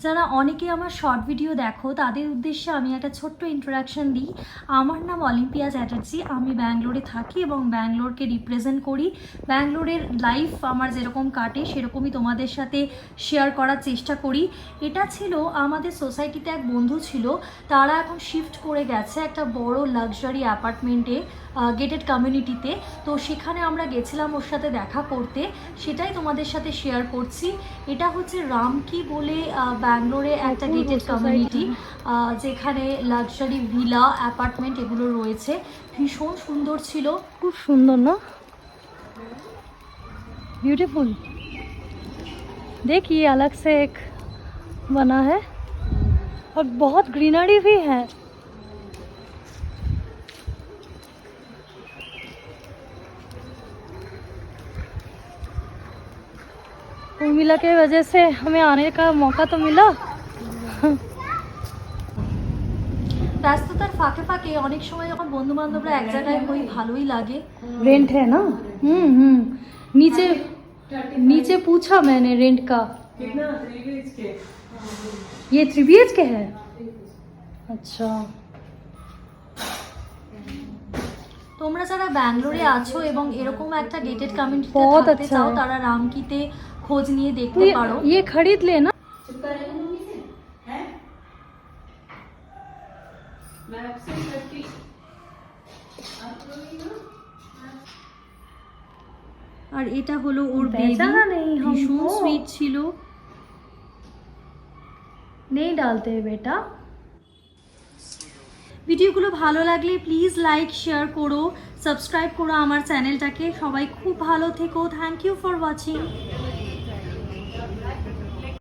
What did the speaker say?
যারা অনেকে আমার শর্ট ভিডিও দেখো তাদের উদ্দেশ্যে আমি একটা ছোট্ট ইন্ট্রোডাকশন দিই। আমার নাম অলিম্পিয়া চ্যাটার্জি, আমি ব্যাঙ্গালোরে থাকি এবং ব্যাঙ্গালোরকে রিপ্রেজেন্ট করি। ব্যাঙ্গালোরের লাইফ আমার যেরকম কাটে সেরকমই তোমাদের সাথে শেয়ার করার চেষ্টা করি। এটা ছিল আমাদের সোসাইটিতে এক বন্ধু ছিল, তারা এখন শিফট করে গেছে একটা বড় লাক্সারি অ্যাপার্টমেন্টে, গেটেড কমিউনিটিতে। তো সেখানে আমরা গেছিলাম ওর সাথে দেখা করতে, সেটাই তোমাদের সাথে শেয়ার করছি। এটা হচ্ছে রামকি বলে ব্যাঙ্গালোরে একটা গেটেড কমিউনিটি, যেখানে লাক্সারি ভিলা অ্যাপার্টমেন্ট এগুলো রয়েছে। ভীষণ সুন্দর ছিল, खूब सुंदर ना, ब्यूटीफुल। देखिए अलग से एक बना है और बहुत ग्रीनरी भी है। उर्मिला के वजह से हमें आने का मौका तो मिला। ব্যস্ততার ফাঁকে ফাঁকে অনেক সময় যখন বন্ধু বান্ধবরা এক জায়গায় হই ভালোই লাগে। रेंट है ना? नीचे नीचे पूछा मैंने रेंट का। कितना 3 BHK? ये 3 BHK है। अच्छा, তোমরা যারা ব্যাঙ্গালোরে আছো এবং এরকম একটা গেটেড কমিউনিটিতে बहुत থাকতে अच्छा চাও है। তারা রামকিতে খোঁজ নিয়ে तो দেখতে পারো। ये खरीद लेना। चिपका रहेगा मम्मी से है। मैं आपसे करती आप लोगी ना। আর এটা হলো ওর বেবি, बेचारा नहीं ভীষণ हमको সুইট ছিল। नहीं डालते बेटा। ভিডিওগুলো ভালো লাগলে প্লিজ লাইক শেয়ার করো, সাবস্ক্রাইব করো আমার চ্যানেলটাকে। সবাই খুব ভালো থেকো। Thank you for watching.